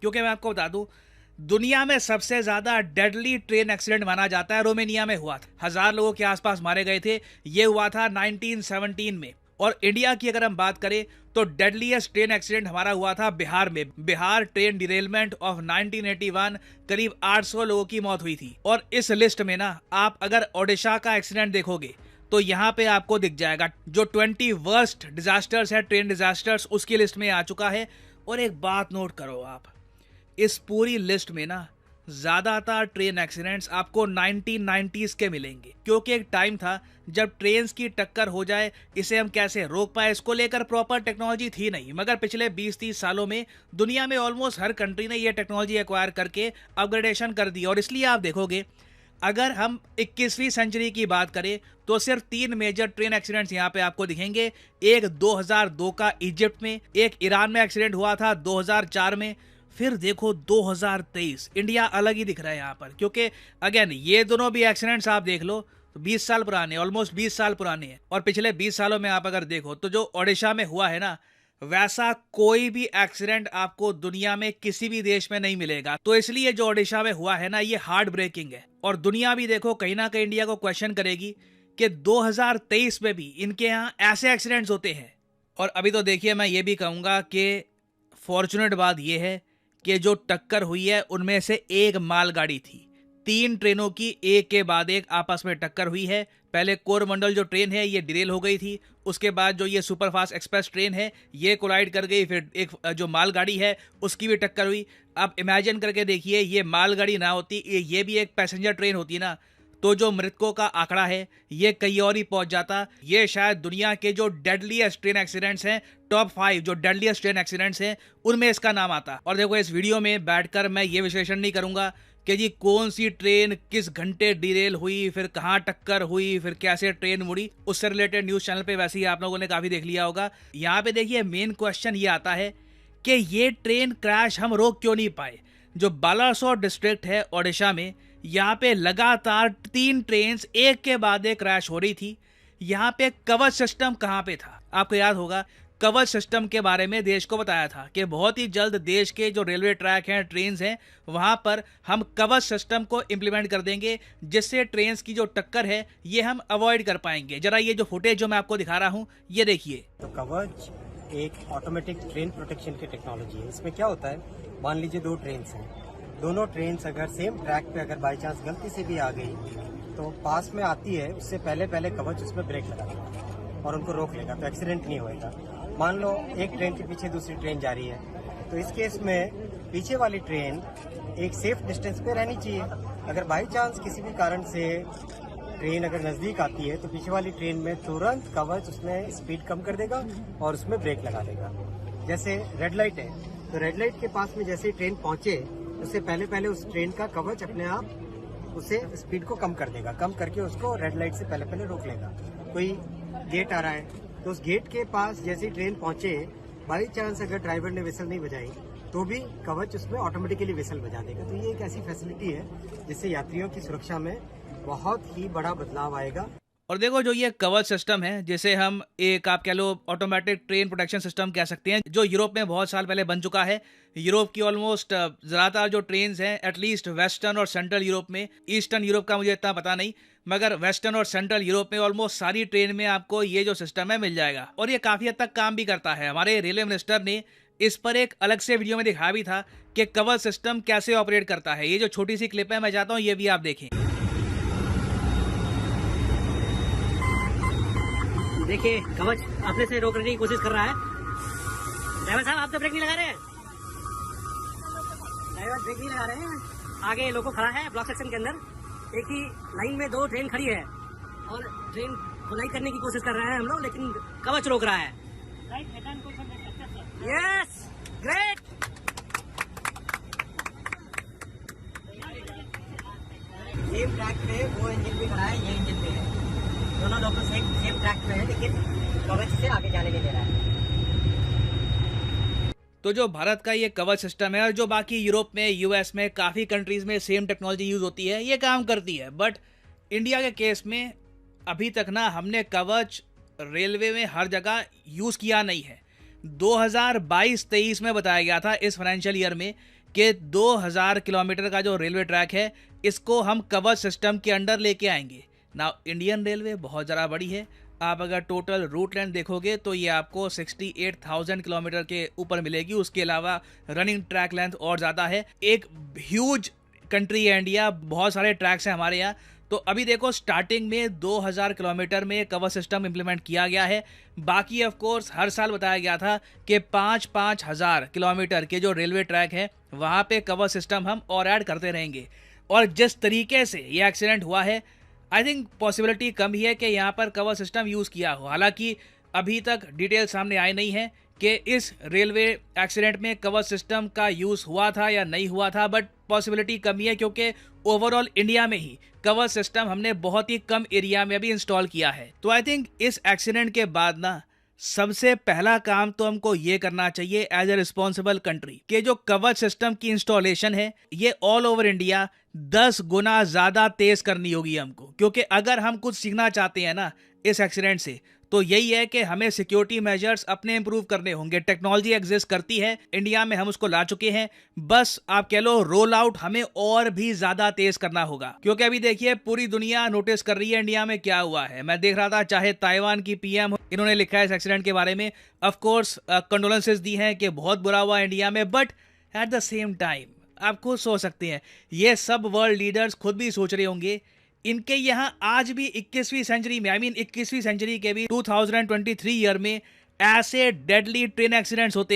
क्योंकि मैं आपको बता दूं, दुनिया में सबसे ज्यादा डेडली ट्रेन एक्सीडेंट माना जाता है रोमानिया में हुआ था। 1000 लोगों के आसपास मारे गए थे। ये हुआ था 1917 में। और इंडिया की अगर हम बात करें तो डेडलीस्ट ट्रेन एक्सीडेंट हमारा हुआ था बिहार में। बिहार ट्रेन डिरेलमेंट ऑफ 1981, करीब 800 लोगों की मौत हुई थी। और इस लिस्ट में ना आप अगर ओडिशा का एक्सीडेंट देखोगे तो यहाँ पे आपको दिख जाएगा जो 20 वर्स्ट डिजास्टर्स है, ट्रेन डिजास्टर्स, उसकी लिस्ट में आ चुका है। और एक बात नोट करो आप, इस पूरी लिस्ट में ना ज्यादातर ट्रेन एक्सीडेंट्स आपको 1990s के मिलेंगे, क्योंकि एक टाइम था जब ट्रेन की टक्कर हो जाए इसे हम कैसे रोक पाए, इसको लेकर प्रॉपर टेक्नोलॉजी थी नहीं। मगर पिछले 20-30 सालों में दुनिया में ऑलमोस्ट हर कंट्री ने यह टेक्नोलॉजी एक्वायर करके अपग्रेडेशन कर दी। और इसलिए आप देखोगे अगर हम 21वीं सेंचुरी की बात करें तो सिर्फ 3 मेजर ट्रेन एक्सीडेंट्स यहाँ पे आपको दिखेंगे। एक 2002 का इजिप्ट में, एक ईरान में एक्सीडेंट हुआ था 2004 में, फिर देखो 2023। इंडिया अलग ही दिख रहा है यहाँ पर, क्योंकि अगेन ये दोनों भी एक्सीडेंट्स आप देख लो तो 20 साल पुराने, ऑलमोस्ट 20 साल पुराने हैं। और पिछले 20 सालों में आप अगर देखो तो जो ओडिशा में हुआ है ना, वैसा कोई भी एक्सीडेंट आपको दुनिया में किसी भी देश में नहीं मिलेगा। तो इसलिए जो ओडिशा में हुआ है ना, ये हार्ट ब्रेकिंग है। और दुनिया भी देखो कहीं ना कहीं इंडिया को क्वेश्चन करेगी कि 2023 में भी इनके यहाँ ऐसे एक्सीडेंट्स होते हैं। और अभी तो देखिए, मैं ये भी कहूँगा कि फॉर्चुनेट बात यह है कि जो टक्कर हुई है उनमें से एक मालगाड़ी थी। 3 ट्रेनों की एक के बाद एक आपस में टक्कर हुई है। पहले कोरमंडल जो ट्रेन है ये डिरेल हो गई थी, उसके बाद जो ये सुपरफास्ट एक्सप्रेस ट्रेन है ये कोलाइड कर गई, फिर एक जो मालगाड़ी है उसकी भी टक्कर हुई। अब इमेजिन करके देखिए, ये मालगाड़ी ना होती, ये भी एक पैसेंजर ट्रेन होती ना, तो जो मृतकों का आंकड़ा है ये कहीं और ही पहुंच जाता। ये शायद दुनिया के जो डेडलीस्ट ट्रेन एक्सीडेंट्स हैं, टॉप 5 जो डेडलीस्ट ट्रेन एक्सीडेंट्स हैं, उनमें इसका नाम आता। और देखो, इस वीडियो में बैठकर मैं ये विश्लेषण नहीं करूंगा कि जी कौन सी ट्रेन किस घंटे डिरेल हुई, फिर कहाँ टक्कर हुई, फिर कैसे ट्रेन मुड़ी। उससे रिलेटेड न्यूज चैनल पे वैसे ही आप लोगों ने काफी देख लिया होगा। यहाँ पे देखिए मेन क्वेश्चन ये आता है कि ये ट्रेन क्रैश हम रोक क्यों नहीं पाए। जो बालासोर डिस्ट्रिक्ट है ओडिशा में, यहाँ पे लगातार 3 ट्रेन एक के बाद एक क्रैश हो रही थी। यहाँ पे कवच सिस्टम कहाँ पे था? आपको याद होगा, कवच सिस्टम के बारे में देश को बताया था कि बहुत ही जल्द देश के जो रेलवे ट्रैक हैं, ट्रेन हैं, वहां पर हम कवच सिस्टम को इम्प्लीमेंट कर देंगे, जिससे ट्रेन की जो टक्कर है ये हम अवॉइड कर पाएंगे। जरा ये जो फुटेज जो मैं आपको दिखा रहा हूँ ये देखिए। तो कवच एक ऑटोमेटिक ट्रेन प्रोटेक्शन की टेक्नोलॉजी है। इसमें क्या होता है, मान लीजिए 2 ट्रेन हैं, दोनों ट्रेन अगर सेम ट्रैक पे अगर बाई चांस गलती से भी आ गई तो पास में आती है, उससे पहले कवच उसमें ब्रेक लगा देगा और उनको रोक लेगा, तो एक्सीडेंट नहीं होएगा। मान लो एक ट्रेन के पीछे दूसरी ट्रेन जा रही है, तो इस केस में पीछे वाली ट्रेन एक सेफ डिस्टेंस पे रहनी चाहिए। अगर बाई चांस किसी भी कारण से ट्रेन अगर नजदीक आती है तो पीछे वाली ट्रेन में तुरंत कवच उसमें स्पीड कम कर देगा और उसमें ब्रेक लगा देगा। जैसे रेड लाइट है, तो रेड लाइट के पास में जैसे ही ट्रेन पहुंचे उससे पहले उस ट्रेन का कवच अपने आप उसे स्पीड को कम कर देगा, कम करके उसको रेड लाइट से पहले रोक लेगा। कोई गेट आ रहा है तो उस गेट के पास जैसे ही ट्रेन पहुंचे, बाई चांस अगर ड्राइवर ने विसल नहीं बजाई तो भी कवच उसमें ऑटोमेटिकली विसल बजा देगा। तो ये एक ऐसी फैसिलिटी है जिससे यात्रियों की सुरक्षा में बहुत ही बड़ा बदलाव आएगा। और देखो, जो ये कवच सिस्टम है, जिसे हम एक आप कह लो ऑटोमेटिक ट्रेन प्रोटेक्शन सिस्टम कह सकते हैं, जो यूरोप में बहुत साल पहले बन चुका है। यूरोप की ऑलमोस्ट ज़्यादातर जो ट्रेन हैं, एटलीस्ट वेस्टर्न और सेंट्रल यूरोप में, ईस्टर्न यूरोप का मुझे इतना पता नहीं, मगर वेस्टर्न और सेंट्रल यूरोप में ऑलमोस्ट सारी ट्रेन में आपको ये जो सिस्टम है मिल जाएगा। और ये काफ़ी हद तक काम भी करता है। हमारे रेलवे मिनिस्टर ने इस पर एक अलग से वीडियो में दिखाया भी था कि कवच सिस्टम कैसे ऑपरेट करता है। ये जो छोटी सी क्लिप है, मैं चाहता हूँ ये भी आप देखें। देखिए, कवच अपने से रोकने की कोशिश कर रहा है। ड्राइवर साहब, आप तो ब्रेक नहीं लगा रहे हैं। ड्राइवर ब्रेक नहीं लगा रहे हैं। आगे लोगो खड़ा है ब्लॉक सेक्शन के अंदर, एक ही लाइन में 2 ट्रेन खड़ी है और ट्रेन कोलाइड करने की कोशिश कर रहे हैं हम लोग, लेकिन कवच रोक रहा है। Yes, great. सेम ट्रैक पे वो इंजन भी खड़ा है, ये इंजन पे है, दोनों लोग सेम ट्रैक पे है, लेकिन कवच से आगे जाने नहीं दे रहा है। तो जो भारत का ये कवच सिस्टम है, और जो बाकी यूरोप में, यूएस में, काफ़ी कंट्रीज़ में सेम टेक्नोलॉजी यूज़ होती है, ये काम करती है। बट इंडिया के केस में अभी तक ना हमने कवच रेलवे में हर जगह यूज़ किया नहीं है। 2022-23 में बताया गया था, इस फाइनेंशियल ईयर में, कि 2000 किलोमीटर का जो रेलवे ट्रैक है इसको हम कवच सिस्टम के अंडर लेके आएंगे। ना इंडियन रेलवे बहुत ज़्यादा बड़ी है, आप अगर टोटल रूट लेंथ देखोगे तो ये आपको 68,000 किलोमीटर के ऊपर मिलेगी। उसके अलावा रनिंग ट्रैक लेंथ और ज़्यादा है। एक ह्यूज कंट्री है इंडिया, बहुत सारे ट्रैक्स हैं हमारे यहाँ। तो अभी देखो स्टार्टिंग में 2000 किलोमीटर में कवर सिस्टम इंप्लीमेंट किया गया है। बाकी ऑफ कोर्स हर साल बताया गया था कि 5-5 हज़ार किलोमीटर के जो रेलवे ट्रैक है वहाँ पे कवर सिस्टम हम और ऐड करते रहेंगे। और जिस तरीके से ये एक्सीडेंट हुआ है, आई थिंक पॉसिबिलिटी कम ही है कि यहाँ पर कवर सिस्टम यूज़ किया हो। हालांकि अभी तक डिटेल सामने आई नहीं है कि इस रेलवे एक्सीडेंट में कवर सिस्टम का यूज़ हुआ था या नहीं हुआ था, बट पॉसिबिलिटी कम ही है क्योंकि ओवरऑल इंडिया में ही कवर सिस्टम हमने बहुत ही कम एरिया में अभी इंस्टॉल किया है। तो आई थिंक इस एक्सीडेंट के बाद ना सबसे पहला काम तो हमको ये करना चाहिए एज ए रिस्पॉन्सिबल कंट्री कि जो कवच सिस्टम की इंस्टॉलेशन है ये ऑल ओवर इंडिया 10 गुना ज़्यादा तेज करनी होगी हमको। क्योंकि अगर हम कुछ सीखना चाहते हैं ना इस एक्सीडेंट से, तो यही है कि हमें सिक्योरिटी मेजर्स अपने इंप्रूव करने होंगे। टेक्नोलॉजी एग्जिस्ट करती है इंडिया में, हम उसको ला चुके हैं, बस आप कह लो रोल आउट हमें और भी ज्यादा तेज करना होगा। क्योंकि अभी देखिए पूरी दुनिया नोटिस कर रही है इंडिया में क्या हुआ है। मैं देख रहा था चाहे ताइवान की पीएम, इन्होंने लिखा है इस एक्सीडेंट के बारे में, ऑफ कोर्स कंडोलेंसेस दी हैं कि बहुत बुरा हुआ इंडिया में, but at the same time आप खुद सोच सकते हैं, ये सब वर्ल्ड लीडर्स खुद भी सोच रहे होंगे इनके यहाँ आज भी 21वीं सेंचुरी में, 21वीं सेंचुरी के भी 2023 ईयर में ऐसे डेडली ट्रेन एक्सीडेंट्स होते हैं।